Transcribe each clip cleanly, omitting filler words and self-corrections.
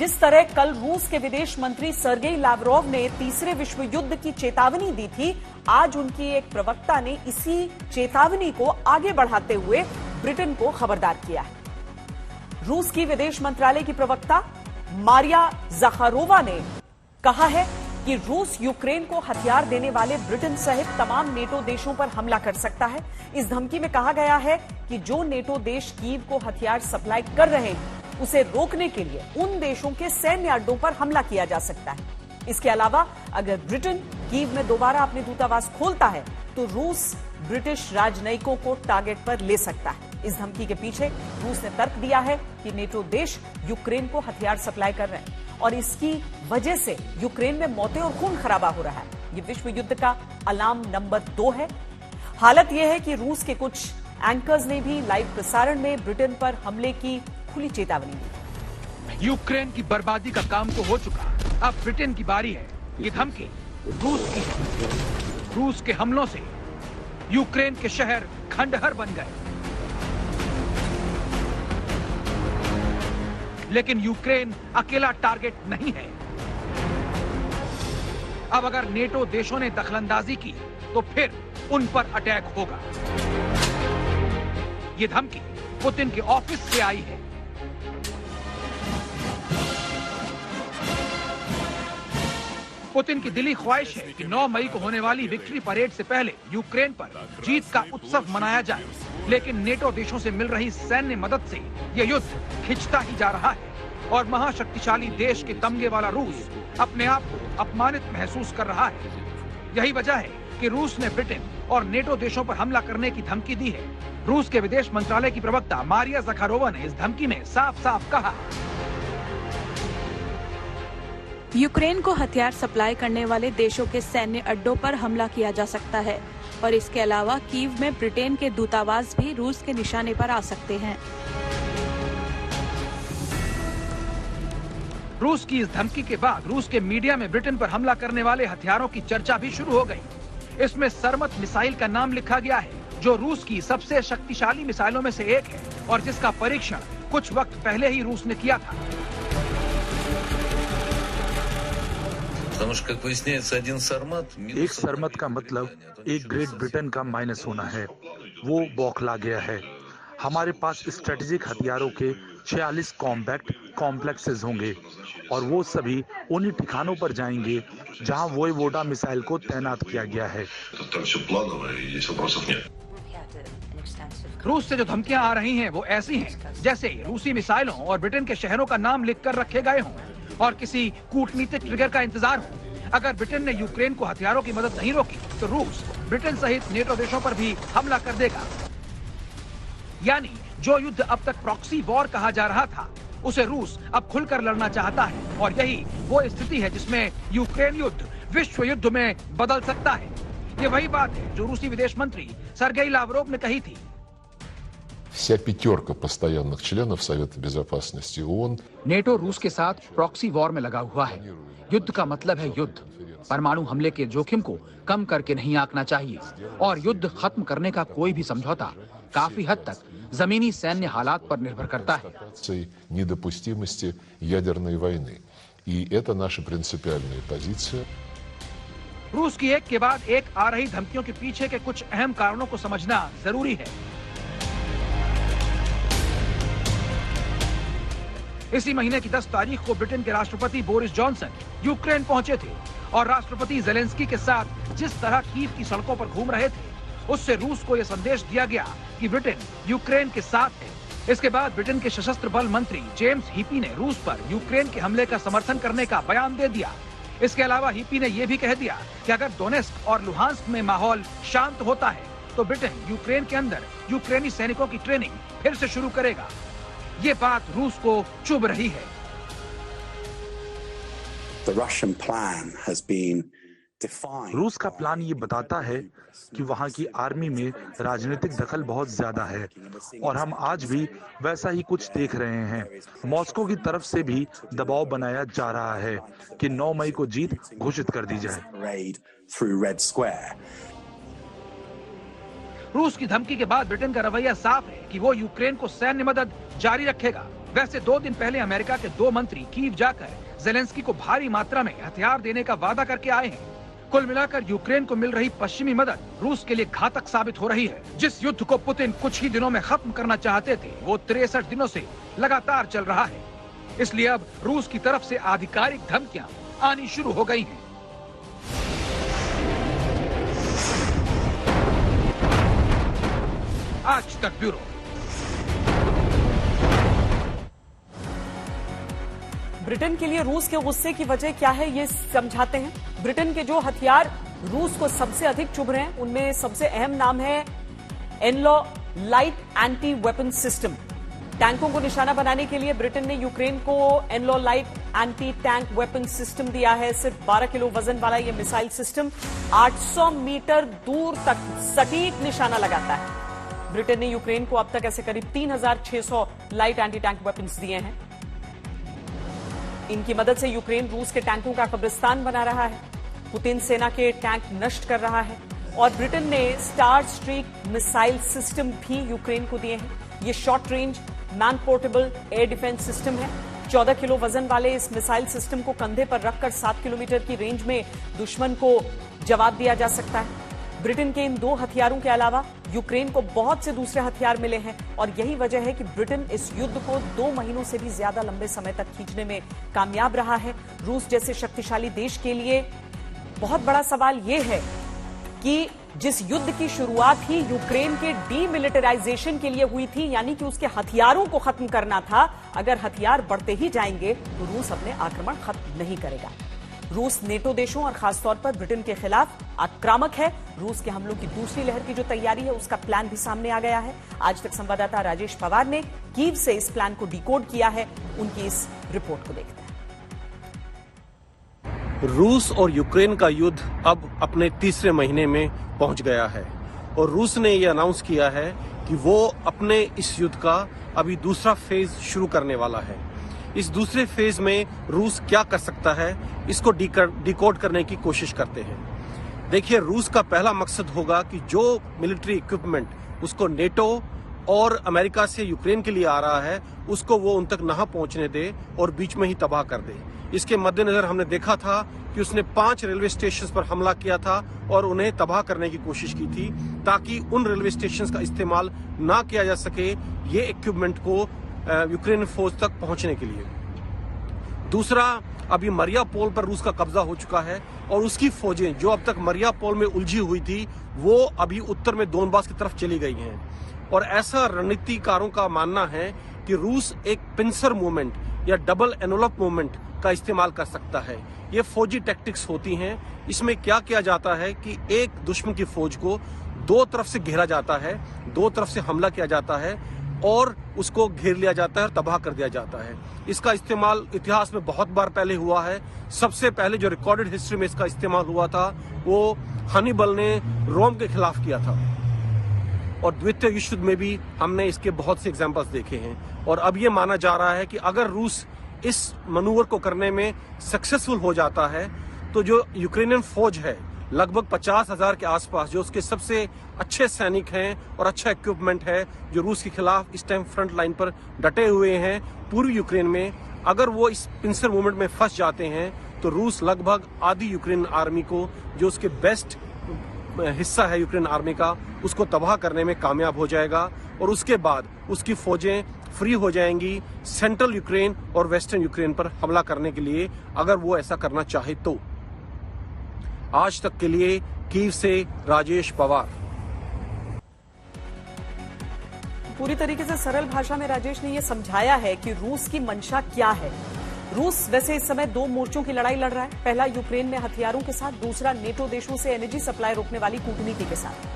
जिस तरह कल रूस के विदेश मंत्री सर्गेई लावरोव ने तीसरे विश्व युद्ध की चेतावनी दी थी, आज उनकी एक प्रवक्ता ने इसी चेतावनी को आगे बढ़ाते हुए ब्रिटेन को खबरदार किया है। रूस की विदेश मंत्रालय की प्रवक्ता मारिया ज़खारोवा ने कहा है कि रूस यूक्रेन को हथियार देने वाले ब्रिटेन सहित तमाम नेटो देशों पर हमला कर सकता है। इस धमकी में कहा गया है कि जो नेटो देश कीव को हथियार सप्लाई कर रहे हैं, उसे रोकने के लिए उन देशों के सैन्य अड्डों पर हमला किया जा सकता है। इसके अलावा अगर ब्रिटेन कीव में दोबारा अपने दूतावास खोलता है तो रूस ब्रिटिश राजनयिकों को टारगेट पर ले सकता है। इस धमकी के पीछे रूस ने तर्क दिया है कि नेटो देश यूक्रेन को हथियार सप्लाई कर रहे हैं और इसकी वजह से यूक्रेन में मौतें और खून खराबा हो रहा है। ये विश्व युद्ध का अलार्म नंबर 2 है। हालत यह है कि रूस के कुछ एंकर्स ने भी लाइव प्रसारण में ब्रिटेन पर हमले की खुली चेतावनी दी। यूक्रेन की बर्बादी का काम तो हो चुका, अब ब्रिटेन की बारी है। ये धमकी रूस की है। रूस के हमलों से यूक्रेन के शहर खंडहर बन गए, लेकिन यूक्रेन अकेला टारगेट नहीं है। अब अगर नेटो देशों ने दखलंदाजी की तो फिर उन पर अटैक होगा। ये धमकी पुतिन के ऑफिस से आई है। पुतिन की दिली ख्वाहिश है कि 9 मई को होने वाली विक्ट्री परेड से पहले यूक्रेन पर जीत का उत्सव मनाया जाए, लेकिन नेटो देशों से मिल रही सैन्य मदद से यह युद्ध खिंचता ही जा रहा है और महाशक्तिशाली देश के तमगे वाला रूस अपने आप को अपमानित महसूस कर रहा है। यही वजह है कि रूस ने ब्रिटेन और नेटो देशों पर हमला करने की धमकी दी है। रूस के विदेश मंत्रालय की प्रवक्ता मारिया ज़खारोवा ने इस धमकी में साफ साफ कहा, यूक्रेन को हथियार सप्लाई करने वाले देशों के सैन्य अड्डों पर हमला किया जा सकता है और इसके अलावा कीव में ब्रिटेन के दूतावास भी रूस के निशाने पर आ सकते हैं। रूस की इस धमकी के बाद रूस के मीडिया में ब्रिटेन पर हमला करने वाले हथियारों की चर्चा भी शुरू हो गई। इसमें सरमत मिसाइल का नाम लिखा गया है, जो रूस की सबसे शक्तिशाली मिसाइलों में से एक है और जिसका परीक्षण कुछ वक्त पहले ही रूस ने किया था। एक सरमत का मतलब एक ग्रेट ब्रिटेन का माइनस होना है। वो बौखला गया है। हमारे पास स्ट्रेटेजिक हथियारों के 46 कॉम्पैक्ट कॉम्प्लेक्सेस होंगे और वो सभी उन्हीं ठिकानों पर जाएंगे जहां वोयवोडा मिसाइल को तैनात किया गया है। रूस से जो धमकियां आ रही हैं वो ऐसी हैं जैसे रूसी मिसाइलों और ब्रिटेन के शहरों का नाम लिखकर रखे गए हों और किसी कूटनीतिक ट्रिगर का इंतजार हो। अगर ब्रिटेन ने यूक्रेन को हथियारों की मदद नहीं रोकी तो रूस ब्रिटेन सहित नेटो देशों पर भी हमला कर देगा। यानी जो युद्ध अब तक प्रॉक्सी वॉर कहा जा रहा था, उसे रूस अब खुलकर लड़ना चाहता है और यही वो स्थिति है जिसमें यूक्रेन युद्ध विश्व युद्ध में बदल सकता है। ये वही बात है जो रूसी विदेश मंत्री सर्गेई लावरोव ने कही थी। Вся пятерка постоянных членов Совета Безопасности ООН नेटो रूस के साथ प्रॉक्सी वॉर में लगा हुआ है। युद्ध का मतलब है युद्ध। परमाणु हमले के जोखिम को कम करके नहीं आंकना चाहिए और युद्ध खत्म करने का कोई भी समझौता काफी हद तक जमीनी सैन्य हालात पर निर्भर करता है। недопустимости ядерной войны. И это наша принципиальная позиция. रूस की एक के बाद एक आ रही धमकियों के पीछे के कुछ अहम कारणों को समझना जरूरी है। इसी महीने की 10 तारीख को ब्रिटेन के राष्ट्रपति बोरिस जॉनसन यूक्रेन पहुंचे थे और राष्ट्रपति जेलेंस्की के साथ जिस तरह कीव की सड़कों पर घूम रहे थे, उससे रूस को यह संदेश दिया गया कि ब्रिटेन यूक्रेन के साथ है। इसके बाद ब्रिटेन के सशस्त्र बल मंत्री जेम्स हीपी ने रूस पर यूक्रेन के हमले का समर्थन करने का बयान दे दिया। इसके अलावा हीपी ने यह भी कह दिया कि अगर डोनेस्क और लुहांस्क में माहौल शांत होता है तो ब्रिटेन यूक्रेन के अंदर यूक्रेनी सैनिकों की ट्रेनिंग फिर से शुरू करेगा। ये बात रूस को चुभ रही है। रूस का प्लान ये बताता है कि वहाँ की आर्मी में राजनीतिक दखल बहुत ज्यादा है और हम आज भी वैसा ही कुछ देख रहे हैं। मॉस्को की तरफ से भी दबाव बनाया जा रहा है कि 9 मई को जीत घोषित कर दी जाए। रूस की धमकी के बाद ब्रिटेन का रवैया साफ है कि वो यूक्रेन को सैन्य मदद जारी रखेगा। वैसे 2 दिन पहले अमेरिका के 2 मंत्री कीव जाकर जेलेंस्की को भारी मात्रा में हथियार देने का वादा करके आए हैं। कुल मिलाकर यूक्रेन को मिल रही पश्चिमी मदद रूस के लिए घातक साबित हो रही है। जिस युद्ध को पुतिन कुछ ही दिनों में खत्म करना चाहते थे, वो 63 दिनों से लगातार चल रहा है। इसलिए अब रूस की तरफ से आधिकारिक धमकियां आनी शुरू हो गई हैं। आज तक ब्यूरो। ब्रिटेन के लिए रूस के गुस्से की वजह क्या है, ये समझाते हैं। ब्रिटेन के जो हथियार रूस को सबसे अधिक चुभ रहे हैं, उनमें सबसे अहम नाम है एनलॉ लाइट एंटी वेपन सिस्टम। टैंकों को निशाना बनाने के लिए ब्रिटेन ने यूक्रेन को एनलॉ light anti tank weapon system दिया है। सिर्फ 12 किलो वजन वाला यह मिसाइल सिस्टम 800 मीटर दूर तक सटीक निशाना लगाता है। ब्रिटेन ने यूक्रेन को अब तक ऐसे करीब 3600 लाइट एंटी टैंक वेपन्स दिए हैं। इनकी मदद से यूक्रेन रूस के टैंकों का कब्रिस्तान बना रहा है, पुतिन सेना के टैंक नष्ट कर रहा है। और ब्रिटेन ने स्टार स्ट्रीक मिसाइल सिस्टम भी यूक्रेन को दिए हैं। ये short range man portable air defence system है। 14 किलो वजन वाले इस मिसाइल सिस्टम को कंधे पर रखकर 7 किलोमीटर की रेंज में दुश्मन को जवाब दिया जा सकता है। ब्रिटेन के इन 2 हथियारों के अलावा यूक्रेन को बहुत से दूसरे हथियार मिले हैं और यही वजह है कि ब्रिटेन इस युद्ध को 2 महीनों से भी ज्यादा लंबे समय तक खींचने में कामयाब रहा है। रूस जैसे शक्तिशाली देश के लिए बहुत बड़ा सवाल यह है कि जिस युद्ध की शुरुआत ही यूक्रेन के डीमिलिटराइजेशन के लिए हुई थी, यानी कि उसके हथियारों को खत्म करना था, अगर हथियार बढ़ते ही जाएंगे तो रूस अपने आक्रमण खत्म नहीं करेगा। रूस नेटो देशों और खासतौर पर ब्रिटेन के खिलाफ आक्रामक है। रूस के हमलों की दूसरी लहर की जो तैयारी है, उसका प्लान भी सामने आ गया है। आज तक संवाददाता राजेश पवार ने कीव से इस प्लान को डिकोड किया है। उनकी इस रिपोर्ट को देखते हैं। रूस और यूक्रेन का युद्ध अब अपने तीसरे महीने में पहुंच गया है और रूस ने यह अनाउंस किया है कि वो अपने इस युद्ध का अभी दूसरा फेज शुरू करने वाला है। इस दूसरे फेज में रूस क्या कर सकता है, इसको डिकोड करने की कोशिश करते हैं। देखिए, रूस का पहला मकसद होगा कि जो मिलिट्री इक्विपमेंट उसको नेटो और अमेरिका से यूक्रेन के लिए आ रहा है, उसको वो उन तक ना पहुंचने दे और बीच में ही तबाह कर दे। इसके मद्देनजर हमने देखा था कि उसने 5 रेलवे स्टेशन पर हमला किया था और उन्हें तबाह करने की कोशिश की थी, ताकि उन रेलवे स्टेशन का इस्तेमाल ना किया जा सके ये इक्विपमेंट को यूक्रेन फौज तक पहुंचने के लिए। दूसरा, अभी मरियापोल पर रूस का कब्जा हो चुका है और उसकी फौजें जो अब तक मरियापोल में उलझी हुई थी, वो अभी उत्तर में दोनबास की तरफ चली गई हैं। और ऐसा रणनीतिकारों का मानना है कि रूस एक पिंसर मूवमेंट या डबल एनवलप मूवमेंट का इस्तेमाल कर सकता है। ये फौजी टैक्टिक्स होती हैं। इसमें क्या किया जाता है कि एक दुश्मन की फौज को 2 तरफ से घेरा जाता है, 2 तरफ से हमला किया जाता है और उसको घेर लिया जाता है और तबाह कर दिया जाता है। इसका इस्तेमाल इतिहास में बहुत बार पहले हुआ है। सबसे पहले जो रिकॉर्डेड हिस्ट्री में इसका इस्तेमाल हुआ था, वो हनीबल ने रोम के खिलाफ किया था और द्वितीय विश्व युद्ध में भी हमने इसके बहुत से एग्जाम्पल्स देखे हैं। और अब ये माना जा रहा है कि अगर रूस इस मनूवर को करने में सक्सेसफुल हो जाता है, तो जो यूक्रेनियन फौज है लगभग 50,000 के आसपास, जो उसके सबसे अच्छे सैनिक हैं और अच्छा इक्विपमेंट है, जो रूस के खिलाफ इस टाइम फ्रंट लाइन पर डटे हुए हैं पूर्वी यूक्रेन में, अगर वो इस पिंसर मूवमेंट में फंस जाते हैं तो रूस लगभग आधी यूक्रेन आर्मी को, जो उसके बेस्ट हिस्सा है यूक्रेन आर्मी का, उसको तबाह करने में कामयाब हो जाएगा। और उसके बाद उसकी फौजें फ्री हो जाएंगी सेंट्रल यूक्रेन और वेस्टर्न यूक्रेन पर हमला करने के लिए, अगर वो ऐसा करना चाहे तो। आज तक के लिए कीव से राजेश पवार। पूरी तरीके से सरल भाषा में राजेश ने यह समझाया है कि रूस की मंशा क्या है। रूस वैसे इस समय 2 मोर्चों की लड़ाई लड़ रहा है। पहला यूक्रेन में हथियारों के साथ, दूसरा नेटो देशों से एनर्जी सप्लाई रोकने वाली कूटनीति के साथ।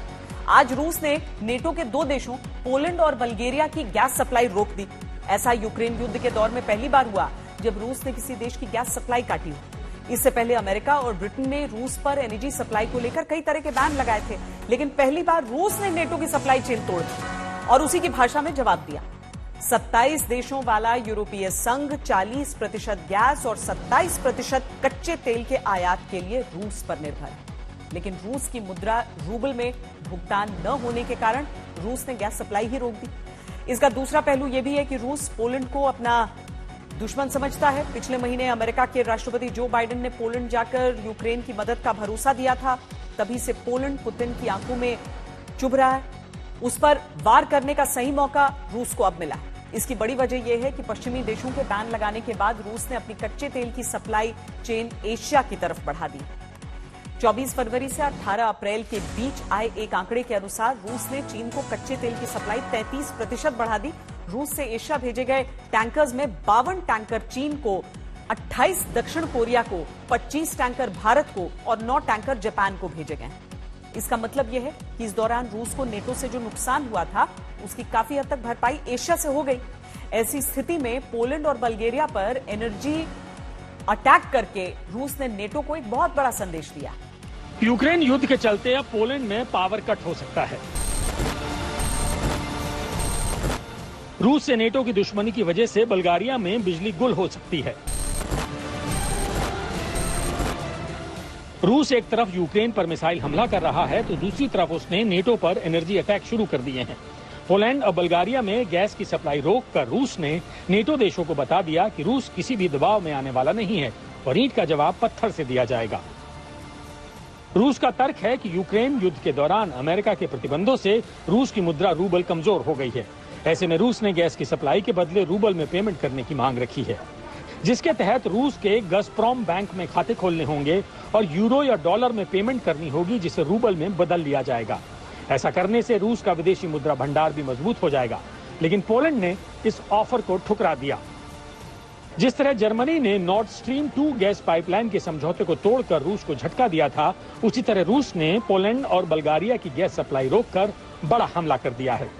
आज रूस ने नेटो के 2 देशों पोलैंड और बल्गेरिया की गैस सप्लाई रोक दी। ऐसा यूक्रेन युद्ध के दौर में पहली बार हुआ जब रूस ने किसी देश की गैस सप्लाई काटी हो। इससे पहले अमेरिका और ब्रिटेन ने रूस पर एनर्जी सप्लाई को लेकर कई तरह के बैन लगाए थे, लेकिन पहली बार रूस ने नेटो की सप्लाई चेन तोड़ दी और उसी की भाषा में जवाब दिया। 27 देशों वाला यूरोपीय संघ 40% गैस और 27% कच्चे तेल के आयात के लिए रूस पर निर्भर है, लेकिन रूस की मुद्रा रूबल में भुगतान न होने के कारण रूस ने गैस सप्लाई ही रोक दी। इसका दूसरा पहलू यह भी है कि रूस पोलैंड को अपना दुश्मन समझता है। पिछले महीने अमेरिका के राष्ट्रपति जो बाइडेन ने पोलैंड जाकर यूक्रेन की मदद का भरोसा दिया था, तभी से पोलैंड पुतिन की आंखों में चुभ रहा है। उस पर वार करने का सही मौका रूस को अब मिला है। इसकी बड़ी वजह यह है कि पश्चिमी देशों के बैन लगाने के बाद रूस ने अपनी कच्चे तेल की सप्लाई चेन एशिया की तरफ बढ़ा दी। 24 फरवरी से 18 अप्रैल के बीच आए एक आंकड़े के अनुसार रूस ने चीन को कच्चे तेल की सप्लाई 33% बढ़ा दी। रूस से एशिया भेजे गए टैंकर्स में 52 टैंकर चीन को, 28 दक्षिण कोरिया को, 25 टैंकर भारत को और 9 टैंकर जापान को भेजे गए। इसका मतलब यह है कि इस दौरान रूस को नेटो से जो नुकसान हुआ था उसकी काफी हद तक भरपाई एशिया से हो गई। ऐसी स्थिति में पोलैंड और बल्गेरिया पर एनर्जी अटैक करके रूस ने नेटो को एक बहुत बड़ा संदेश दिया। यूक्रेन युद्ध के चलते अब पोलैंड में पावर कट हो सकता है। रूस से नेटो की दुश्मनी की वजह से बल्गारिया में बिजली गुल हो सकती है। रूस एक तरफ यूक्रेन पर मिसाइल हमला कर रहा है तो दूसरी तरफ उसने नेटो पर एनर्जी अटैक शुरू कर दिए हैं। पोलैंड और बल्गारिया में गैस की सप्लाई रोककर रूस ने नेटो देशों को बता दिया कि रूस किसी भी दबाव में आने वाला नहीं है और ईंट का जवाब पत्थर से दिया जाएगा। रूस का तर्क है कि यूक्रेन युद्ध के दौरान अमेरिका के प्रतिबंधों से रूस की मुद्रा रूबल कमजोर हो गई है। ऐसे में रूस ने गैस की सप्लाई के बदले रूबल में पेमेंट करने की मांग रखी है, जिसके तहत रूस के गज़प्रॉम बैंक में खाते खोलने होंगे और यूरो या डॉलर में पेमेंट करनी होगी, जिसे रूबल में बदल लिया जाएगा। ऐसा करने से रूस का विदेशी मुद्रा भंडार भी मजबूत हो जाएगा, लेकिन पोलैंड ने इस ऑफर को ठुकरा दिया। जिस तरह जर्मनी ने नॉर्ड स्ट्रीम 2 गैस पाइपलाइन के समझौते को तोड़कर रूस को झटका दिया था, उसी तरह रूस ने पोलैंड और बल्गारिया की गैस सप्लाई रोककर बड़ा हमला कर दिया है।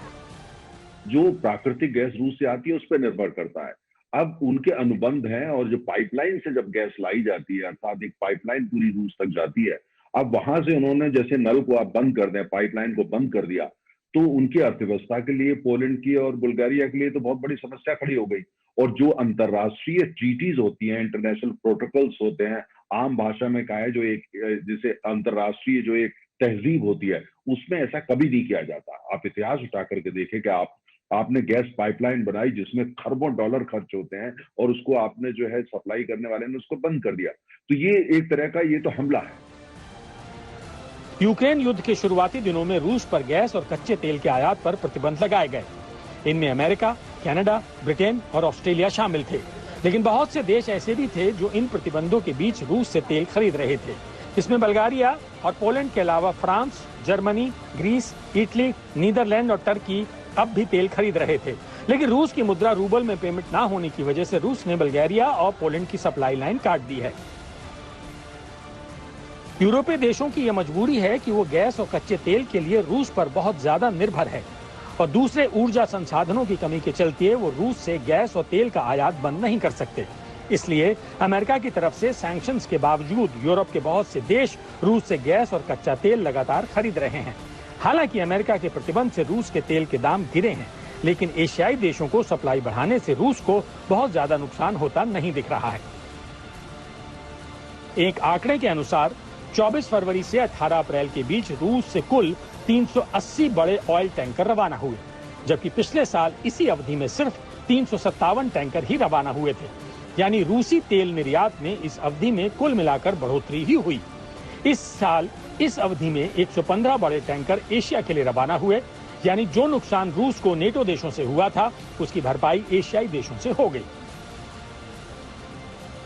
जो प्राकृतिक गैस रूस से आती है उस पर निर्भर करता है। अब उनके अनुबंध हैं और जो पाइपलाइन से जब गैस लाई जाती है, अर्थात एक पाइपलाइन पूरी रूस तक जाती है, अब वहां से उन्होंने जैसे नल को आप बंद कर दें, पाइपलाइन को बंद कर दिया, तो उनकी अर्थव्यवस्था के लिए, पोलैंड की और बुल्गारिया के लिए तो बहुत बड़ी समस्या खड़ी हो गई। और जो अंतर्राष्ट्रीय ट्रीटीज होती हैं, इंटरनेशनल प्रोटोकॉल्स होते हैं, आम भाषा में कहा है जो एक जैसे अंतर्राष्ट्रीय जो एक तहजीब होती है, उसमें ऐसा कभी नहीं किया जाता। आप इतिहास उठा करके देखें कि आपने गैस पाइपलाइन बनाई जिसमें खरबों डॉलर खर्च होते हैं और उसको आपने जो है सप्लाई करने वाले ने उसको बंद कर दिया। तो ये एक तरह का ये तो हमला है। यूक्रेन युद्ध के शुरुआती दिनों में रूस पर गैस और कच्चे तेल के आयात पर प्रतिबंध लगाए गए। इनमें अमेरिका, कनाडा, ब्रिटेन और ऑस्ट्रेलिया शामिल थे, लेकिन बहुत से देश ऐसे भी थे जो इन प्रतिबंधों के बीच रूस से तेल खरीद रहे थे। इसमें बल्गारिया और पोलैंड के अलावा France, Germany, Greece, Italy, Netherlands और टर्की अब भी तेल खरीद रहे थे, लेकिन रूस की मुद्रा रूबल में पेमेंट ना होने की वजह से रूस ने बल्गारिया और पोलैंड की सप्लाई लाइन काट दी है। यूरोपीय देशों की यह मजबूरी है कि वो गैस और कच्चे तेल के लिए रूस पर बहुत ज्यादा निर्भर है और दूसरे ऊर्जा संसाधनों की कमी के चलते वो रूस से गैस और तेल का आयात बंद नहीं कर सकते। इसलिए अमेरिका की तरफ से सैंक्शंस के बावजूद यूरोप के बहुत से देश रूस से गैस और कच्चा तेल लगातार खरीद रहे हैं। हालांकि अमेरिका के प्रतिबंध से रूस के तेल के दाम गिरे हैं, लेकिन एशियाई देशों को सप्लाई बढ़ाने से रूस को बहुत ज्यादा नुकसान होता नहीं दिख रहा है। एक आंकड़े के अनुसार 24 फरवरी से 18 अप्रैल के बीच रूस से कुल 380 बड़े ऑयल टैंकर रवाना हुए, जबकि पिछले साल इसी अवधि में सिर्फ 357 टैंकर ही रवाना हुए थे। यानी रूसी तेल निर्यात में इस अवधि में कुल मिलाकर बढ़ोतरी ही हुई। इस साल इस अवधि में 115 बड़े टैंकर एशिया के लिए रवाना हुए, यानी जो नुकसान रूस को नेटो देशों से हुआ था उसकी भरपाई एशियाई देशों से हो गई।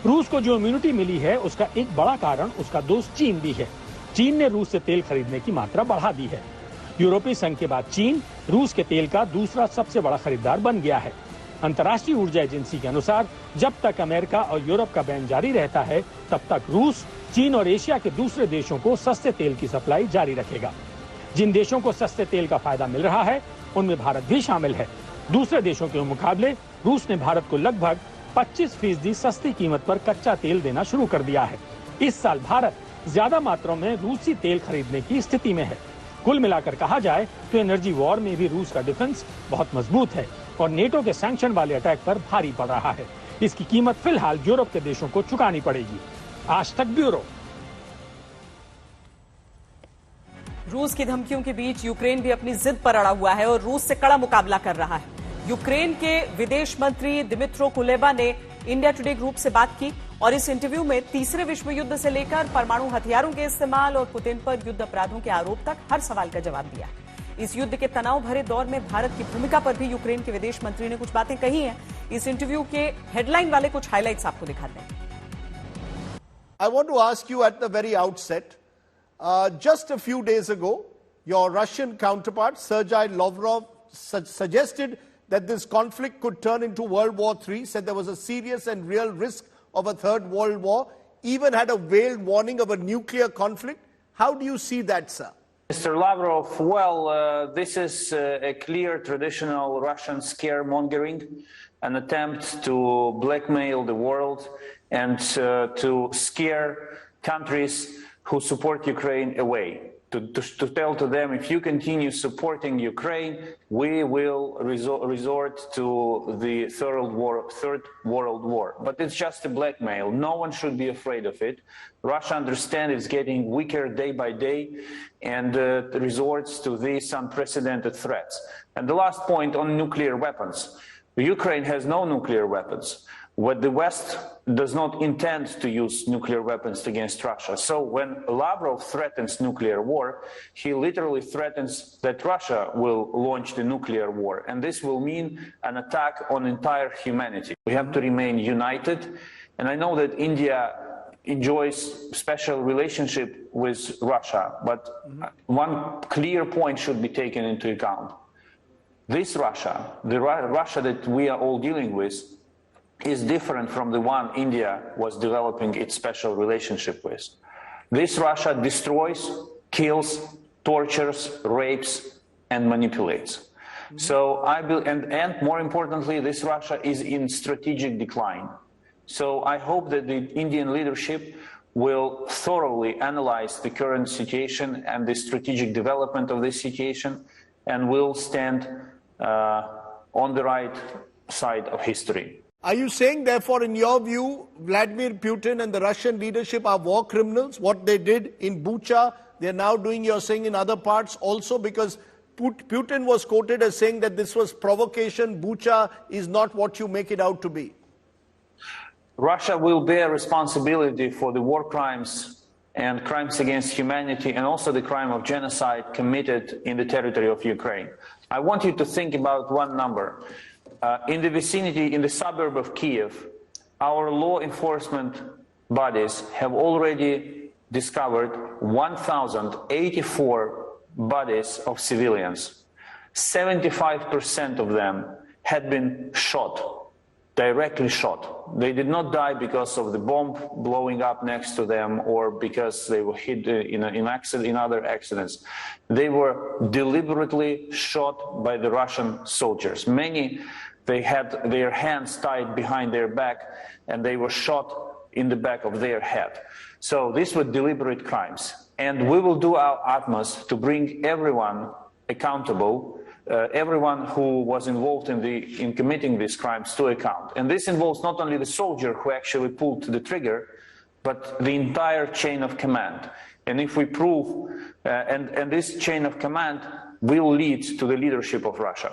रूस को जो इम्यूनिटी मिली है उसका एक बड़ा कारण उसका दोस्त चीन भी है। चीन ने रूस से तेल खरीदने की मात्रा बढ़ा दी है। यूरोपीय संघ के बाद चीन रूस के तेल का दूसरा सबसे बड़ा खरीदार बन गया है। अंतर्राष्ट्रीय ऊर्जा एजेंसी के अनुसार जब तक अमेरिका और यूरोप का बैन जारी रहता है, तब तक रूस, चीन और एशिया के दूसरे देशों को सस्ते तेल की सप्लाई जारी रखेगा। जिन देशों को सस्ते तेल का फायदा मिल रहा है उनमें भारत भी शामिल है। दूसरे देशों के मुकाबले रूस ने भारत को लगभग 25% सस्ती कीमत पर कच्चा तेल देना शुरू कर दिया है। इस साल भारत ज्यादा मात्रा में रूसी तेल खरीदने की स्थिति में है। कुल मिलाकर कहा जाए तो एनर्जी वॉर में भी रूस का डिफेंस बहुत मजबूत है और नेटो के सैंक्शन वाले अटैक पर भारी पड़ रहा है। इसकी कीमत फिलहाल यूरोप के देशों को चुकानी पड़ेगी। आज तक ब्यूरो। रूस की धमकियों के बीच यूक्रेन भी अपनी जिद पर अड़ा हुआ है और रूस से कड़ा मुकाबला कर रहा है। यूक्रेन के विदेश मंत्री दिमित्रो कुलेबा ने इंडिया टुडे ग्रुप से बात की और इस इंटरव्यू में तीसरे विश्व युद्ध से लेकर परमाणु हथियारों के इस्तेमाल और पुतिन पर युद्ध अपराधों के आरोप तक हर सवाल का जवाब दिया। इस युद्ध के तनाव भरे दौर में भारत की भूमिका पर भी यूक्रेन के विदेश मंत्री ने कुछ बातें कही हैं। इस इंटरव्यू के हेडलाइन वाले कुछ हाइलाइट्स आपको दिखाते हैं। I want to ask you at the very outset, just a few days ago, your Russian counterpart, Sergei Lavrov, suggested that this conflict could turn into World War III, said there was a serious and real risk of a third world war, even had a veiled warning of a nuclear conflict. How do you see that, sir? Mr. Lavrov, well, this is a clear traditional Russian scaremongering, an attempt to blackmail the world and to scare countries who support Ukraine away. To tell to them, if you continue supporting Ukraine, we will resort to the third world war. But it's just a blackmail. No one should be afraid of it. Russia understands it's getting weaker day by day and resorts to these unprecedented threats. And the last point on nuclear weapons. Ukraine has no nuclear weapons. What the West does not intend to use nuclear weapons against Russia. So when Lavrov threatens nuclear war, he literally threatens that Russia will launch the nuclear war. And this will mean an attack on entire humanity. We have to remain united. And I know that India enjoys special relationship with Russia, but one clear point should be taken into account. This Russia, the Russia that we are all dealing with, is different from the one India was developing its special relationship with. This Russia destroys, kills, tortures, rapes, and manipulates. So and more importantly, this Russia is in strategic decline. So I hope that the Indian leadership will thoroughly analyze the current situation and the strategic development of this situation and will stand on the right side of history. Are you saying, therefore, in your view, Vladimir Putin and the Russian leadership are war criminals? What they did in Bucha, they're now doing, you're saying, in other parts also? Because Putin was quoted as saying that this was provocation. Bucha is not what you make it out to be. Russia will bear responsibility for the war crimes and crimes against humanity and also the crime of genocide committed in the territory of Ukraine. I want you to think about one number. In the vicinity, in the suburb of Kiev, our law enforcement bodies have already discovered 1,084 bodies of civilians. 75% of them had been shot, directly shot. They did not die because of the bomb blowing up next to them or because they were hit in other accidents. They were deliberately shot by the Russian soldiers. Many, they had their hands tied behind their back and they were shot in the back of their head. So these were deliberate crimes. And we will do our utmost to bring everyone accountable, everyone who was involved in committing these crimes to account. And this involves not only the soldier who actually pulled the trigger, but the entire chain of command. And if we prove, and this chain of command will lead to the leadership of Russia.